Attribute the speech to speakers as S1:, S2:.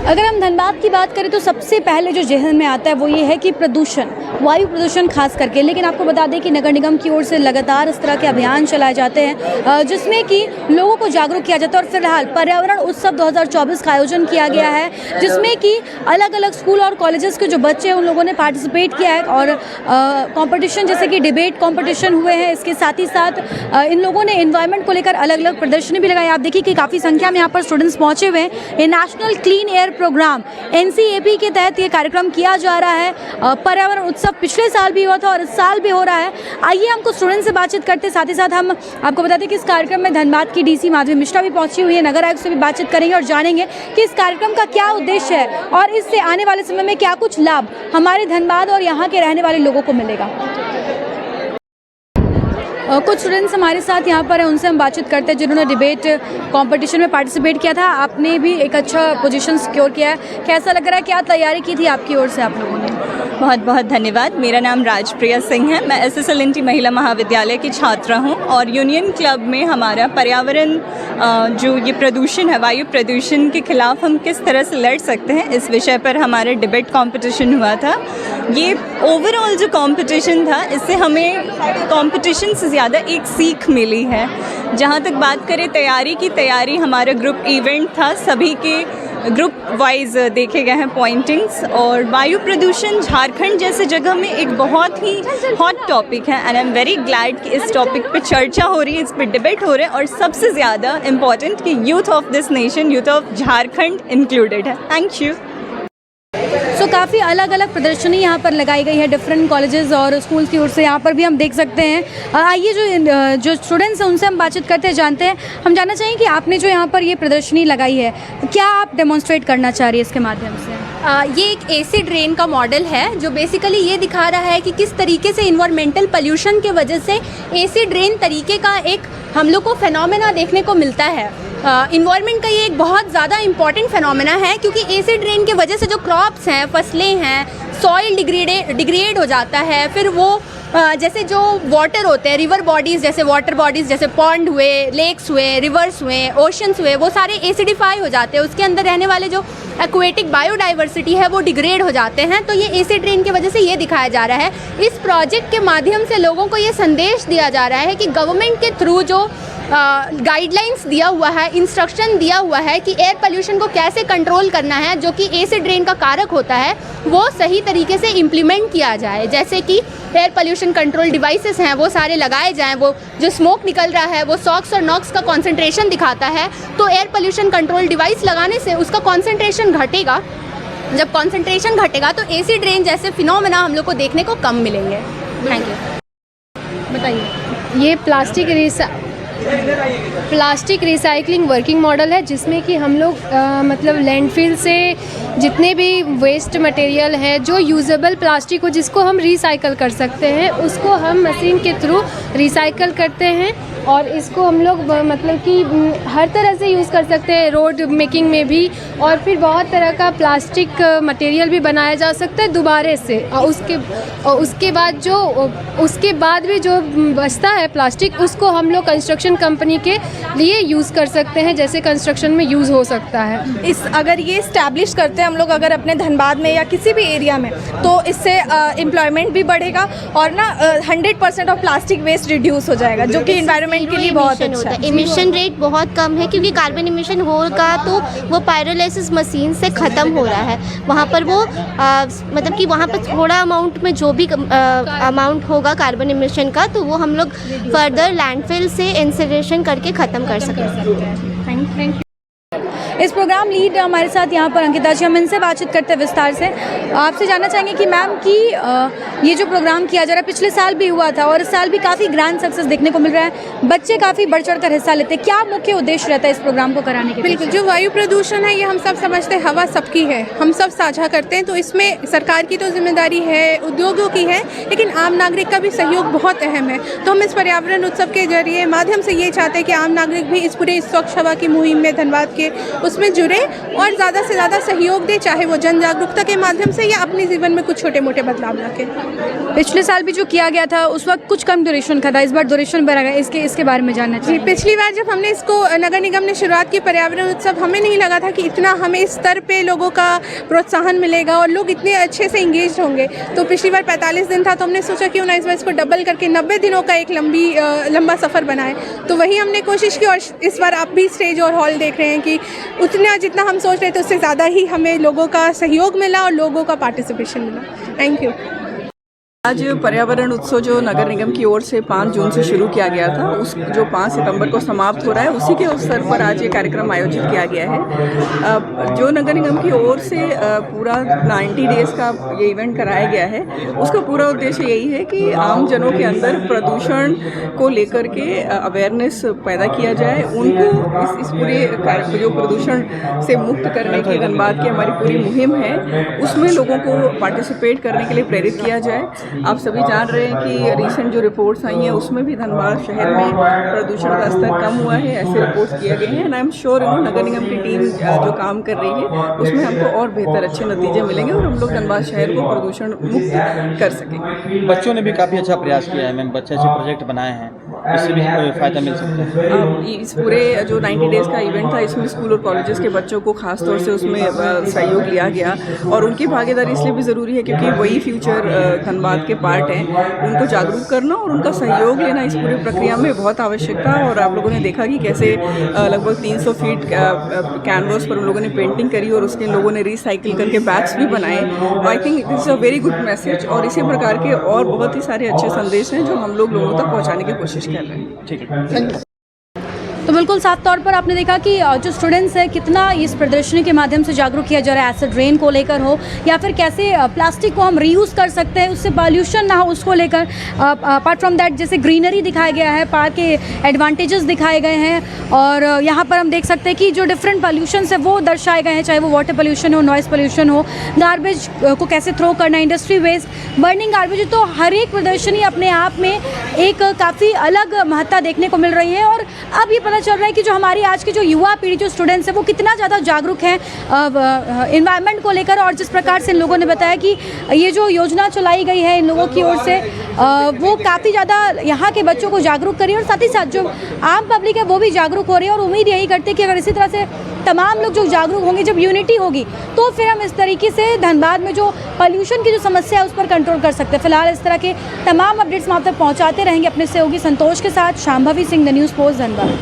S1: अगर हम धनबाद की बात करें तो सबसे पहले जो ज़हन में आता है वो ये है कि प्रदूषण, वायु प्रदूषण खास करके। लेकिन आपको बता दें कि नगर निगम की ओर से लगातार इस तरह के अभियान चलाए जाते हैं जिसमें कि लोगों को जागरूक किया जाता है। और फिलहाल पर्यावरण उत्सव 2024 का आयोजन किया गया है जिसमें कि अलग अलग स्कूल और कॉलेजेस के जो बच्चे हैं उन लोगों ने पार्टिसिपेट किया है और कंपटीशन जैसे कि डिबेट कंपटीशन हुए हैं। इसके साथ ही साथ इन लोगों ने एनवायरनमेंट को लेकर अलग अलग प्रदर्शनी भी लगाई। आप देखिए कि काफ़ी संख्या में यहाँ पर स्टूडेंट्स पहुँचे हुए हैं। ये national clean air programme NCAP के तहत ये कार्यक्रम किया जा रहा है। पर्यावरण उत्सव पिछले साल भी हुआ था और इस साल भी हो रहा है। आइए हम कुछ स्टूडेंट से बातचीत करते हैं। साथ ही साथ हम आपको बताते हैं कि इस कार्यक्रम में धनबाद की DC माधवी मिश्रा भी पहुंची हुई है। नगर आयुक्त से भी बातचीत करेंगे और जानेंगे कि इस कार्यक्रम का क्या उद्देश्य है और इससे आने वाले समय में क्या कुछ लाभ हमारे धनबाद और यहाँ के रहने वाले लोगों को मिलेगा। कुछ स्टूडेंट्स हमारे साथ यहाँ पर हैं, उनसे हम बातचीत करते हैं जिन्होंने डिबेट कंपटीशन में पार्टिसिपेट किया था। आपने भी एक अच्छा पोजीशन सिक्योर किया है, कैसा लग रहा है? क्या तैयारी की थी आपकी ओर से आप लोगों ने?
S2: बहुत बहुत धन्यवाद। मेरा नाम राजप्रिया सिंह है। मैं SSLNT महिला महाविद्यालय की छात्रा हूँ और यूनियन क्लब में हमारा पर्यावरण जो ये प्रदूषण है, वायु प्रदूषण के खिलाफ हम किस तरह से लड़ सकते हैं, इस विषय पर हमारा डिबेट कंपटीशन हुआ था। ये ओवरऑल जो कंपटीशन था इससे हमें कंपटीशन से ज़्यादा एक सीख मिली है। जहाँ तक बात करें तैयारी की, तैयारी हमारा ग्रुप इवेंट था, सभी के ग्रुप वाइज देखे गए हैं पॉइंटिंग्स। और वायु प्रदूषण झारखंड जैसे जगह में एक बहुत ही हॉट टॉपिक है and I am very glad कि इस टॉपिक पे चर्चा हो रही है, इस पे डिबेट हो रहा है और सबसे ज़्यादा इम्पॉर्टेंट कि youth of this nation, youth of Jharkhand included है। Thank you.
S1: तो काफ़ी अलग अलग प्रदर्शनी यहाँ पर लगाई गई है डिफरेंट कॉलेजेस और स्कूल्स की ओर से। यहाँ पर भी हम देख सकते हैं। आइए जो स्टूडेंट्स हैं उनसे हम बातचीत करते हैं, जानते हैं। हम जानना चाहेंगे कि आपने जो यहाँ पर ये प्रदर्शनी लगाई है क्या आप डेमोन्स्ट्रेट करना चाह रही है इसके माध्यम से?
S3: ये एक एसिड रेन का मॉडल है जो बेसिकली ये दिखा रहा है कि किस तरीके से इन्वायरमेंटल पोल्यूशन के वजह से एसिड रेन तरीके का एक हम लोग को फेनोमेना देखने को मिलता है। इन्वायरमेंट का ये एक बहुत ज़्यादा इम्पॉर्टेंट फेनोमेना है क्योंकि एसिड रेन की वजह से जो क्रॉप्स हैं, फसलें हैं, सॉइल डिग्रेड हो जाता है। फिर वो जैसे जो वाटर होते हैं, रिवर बॉडीज़ जैसे वाटर बॉडीज़ जैसे पॉन्ड हुए, लेक्स हुए, रिवर्स हुए, ओशंस हुए, वो सारे एसिडिफाई हो जाते हैं। उसके अंदर रहने वाले जो एक्वेटिक बायोडाइवर्सिटी है वो डिग्रेड हो जाते हैं। तो ये एसिड रेन की वजह से ये दिखाया जा रहा है। इस प्रोजेक्ट के माध्यम से लोगों को ये संदेश दिया जा रहा है कि गवर्नमेंट के थ्रू जो गाइडलाइंस दिया हुआ है, इंस्ट्रक्शन दिया हुआ है कि एयर पोल्यूशन को कैसे कंट्रोल करना है, जो कि एसिड रेन का कारक होता है, वो सही तरीके से इम्प्लीमेंट किया जाए। जैसे कि एयर पोल्यूशन कंट्रोल डिवाइसेस हैं वो सारे लगाए जाएं। वो जो स्मोक निकल रहा है वो सॉक्स और नॉक्स का कॉन्सेंट्रेशन दिखाता है, तो एयर पोल्यूशन कंट्रोल डिवाइस लगाने से उसका कॉन्सेंट्रेशन घटेगा। जब कॉन्सेंट्रेशन घटेगा तो एसिड रेन जैसे फिनोमेना हम लोग को देखने को कम मिलेंगे। Thank you.
S4: बताइए। ये प्लास्टिक रिसाइकलिंग वर्किंग मॉडल है जिसमें कि हम लोग मतलब लैंडफिल से जितने भी वेस्ट मटेरियल है, जो यूजेबल प्लास्टिक हो जिसको हम रिसाइकल कर सकते हैं, उसको हम मशीन के थ्रू रिसाइकल करते हैं और इसको हम लोग मतलब कि हर तरह से यूज़ कर सकते हैं, रोड मेकिंग में भी। और फिर बहुत तरह का प्लास्टिक मटेरियल भी बनाया जा सकता है दोबारे से। और उसके बाद भी जो बचता है प्लास्टिक, उसको हम लोग कंस्ट्रक्शन कंपनी के लिए यूज़ कर सकते हैं, जैसे कंस्ट्रक्शन में यूज़ हो सकता है।
S5: अगर ये इस्टेब्लिश करते हैं हम लोग अगर अपने धनबाद में या किसी भी एरिया में, तो इससे एम्प्लॉयमेंट भी बढ़ेगा और ना 100% ऑफ प्लास्टिक वेस्ट रिड्यूस हो जाएगा, जो कि एनवायरनमेंट के लिए बहुत अच्छा है।
S6: इमिशन रेट बहुत कम है क्योंकि कार्बन इमिशन होगा तो वो पायरोलाइसिस मशीन से ख़त्म हो रहा है। वहाँ पर वो मतलब कि वहाँ पर थोड़ा अमाउंट में जो भी अमाउंट होगा कार्बन इमिशन का, तो वो हम लोग फर्दर लैंडफिल से इंसिनरेशन करके ख़त्म कर सकते हैं।
S1: Thank you. इस प्रोग्राम लीड हमारे साथ यहाँ पर अंकिता जी, हम इनसे बातचीत करते हैं विस्तार से। आपसे जानना चाहेंगे कि मैम कि ये जो प्रोग्राम किया जा रहा है पिछले साल भी हुआ था और इस साल भी काफ़ी ग्रैंड सक्सेस देखने को मिल रहा है, बच्चे काफ़ी बढ़ चढ़ कर हिस्सा लेते हैं, क्या मुख्य उद्देश्य रहता है इस प्रोग्राम को कराने के?
S5: बिल्कुल, जो वायु प्रदूषण है ये हम सब समझते हैं, हवा सबकी है, हम सब साझा करते हैं, तो इसमें सरकार की तो जिम्मेदारी है, उद्योगों की है, लेकिन आम नागरिक का भी सहयोग बहुत अहम है। तो हम इस पर्यावरण उत्सव के जरिए माध्यम से ये चाहते हैं कि आम नागरिक भी इस पूरे स्वच्छ हवा की मुहिम में धनबाद के
S7: उसमें जुड़े और ज़्यादा से ज़्यादा सहयोग दें, चाहे वो जन जागरूकता के माध्यम से या अपने जीवन में कुछ छोटे मोटे बदलाव लाके।
S1: पिछले साल भी जो किया गया था उस वक्त कुछ कम ड्यूरेशन का था, इस बार ड्यूरेशन बढ़ा गया, इसके बारे में जानना
S7: जी,
S1: चाहिए।
S7: पिछली बार जब हमने इसको नगर निगम ने शुरुआत की पर्यावरण उत्सव, हमें नहीं लगा था कि इतना हमें इस स्तर पे लोगों का प्रोत्साहन मिलेगा और लोग इतने अच्छे से इंगेज होंगे। तो पिछली बार 45 दिन था, तो हमने सोचा क्यों ना इस बार इसको डबल करके 90 दिनों का एक लंबा सफ़र बनाए। तो वही हमने कोशिश की और इस बार आप भी स्टेज और हॉल देख रहे हैं कि उतना जितना हम सोच रहे थे उससे ज़्यादा ही हमें लोगों का सहयोग मिला और लोगों का पार्टिसिपेशन मिला। Thank you.
S8: आज पर्यावरण उत्सव जो नगर निगम की ओर से 5 जून से शुरू किया गया था, उस जो 5 सितंबर को समाप्त हो रहा है, उसी के अवसर पर आज ये कार्यक्रम आयोजित किया गया है। जो नगर निगम की ओर से पूरा 90 डेज़ का ये इवेंट कराया गया है, उसका पूरा उद्देश्य यही है कि आम जनों के अंदर प्रदूषण को लेकर के अवेयरनेस पैदा किया जाए, उनको इस पूरे जो प्रदूषण से मुक्त करने की धनबाद की हमारी पूरी मुहिम है, उसमें लोगों को पार्टिसिपेट करने के लिए प्रेरित किया जाए। आप सभी जान रहे हैं कि रिसेंट जो रिपोर्ट्स आई हैं उसमें भी धनबाद शहर में प्रदूषण का स्तर कम हुआ है, ऐसे रिपोर्ट्स किए गए हैं। एंड आई एम श्योर नगर निगम की टीम जो काम कर रही है उसमें हमको और बेहतर अच्छे नतीजे मिलेंगे और हम लोग धनबाद शहर को प्रदूषण मुक्त कर सकेंगे।
S9: बच्चों ने भी काफ़ी अच्छा प्रयास किया है मैम, बच्चे अच्छे प्रोजेक्ट बनाए हैं, इससे भी फ़ायदा मिल सकता है।
S8: इस पूरे जो 90 डेज़ का इवेंट था, इसमें स्कूल और कॉलेजेस के बच्चों को खास तौर से उसमें सहयोग लिया गया और उनकी भागीदारी इसलिए भी ज़रूरी है क्योंकि वही फ्यूचर धनबाद के पार्ट हैं। उनको जागरूक करना और उनका सहयोग लेना इस पूरी प्रक्रिया में बहुत आवश्यक था। और आप लोगों ने देखा कि कैसे लगभग 300 फीट कैनवस पर उन लोगों ने पेंटिंग करी और उसके लोगों ने रिसाइकिल करके बैग्स भी बनाए। I think this is a very good message और इसी प्रकार के और बहुत ही सारे अच्छे संदेश हैं जो हम लोग लोगों तक पहुँचाने की कोशिश कर रहे हैं।
S9: ठीक है।
S1: तो बिल्कुल साफ तौर पर आपने देखा कि जो स्टूडेंट्स हैं कितना इस प्रदर्शनी के माध्यम से जागरूक किया जा रहा है, एसिड रेन को लेकर हो या फिर कैसे प्लास्टिक को हम रीयूज़ कर सकते हैं, उससे पॉल्यूशन ना हो उसको लेकर। अपार्ट फ्रॉम दैट जैसे ग्रीनरी दिखाया गया है, पार्क के एडवांटेजेस दिखाए गए हैं और यहाँ पर हम देख सकते हैं कि जो डिफरेंट पॉल्यूशंस है वो दर्शाए गए हैं, चाहे वो वाटर पोल्यूशन हो, नॉइज़ पोल्यूशन हो, गार्बेज को कैसे थ्रो करना, इंडस्ट्री वेस्ट, बर्निंग गार्बेज। तो हर एक प्रदर्शनी अपने आप में एक काफ़ी अलग महत्ता देखने को मिल रही है और अब ये पता चल रहा है कि जो हमारी आज की जो युवा पीढ़ी, जो स्टूडेंट्स हैं, वो कितना ज़्यादा जागरूक हैं इन्वायरमेंट को लेकर। और जिस प्रकार से इन लोगों ने बताया कि ये जो योजना चलाई गई है इन लोगों की ओर से, वो काफ़ी ज़्यादा यहाँ के बच्चों को जागरूक करी और साथ ही साथ जो आम पब्लिक है वो भी जागरूक हो रही है। और उम्मीद यही करते हैं कि अगर इसी तरह से तमाम लोग जो जागरूक होंगे, जब यूनिटी होगी, तो फिर हम इस तरीके से धनबाद में जो पॉल्यूशन की जो समस्या है उस पर कंट्रोल कर सकते हैं। फिलहाल इस तरह के तमाम अपडेट्स हम आप तक पहुँचाते रहेंगे अपने सहयोगी संतोष के साथ। Shambhavi Singh, the news post, Dhanbad.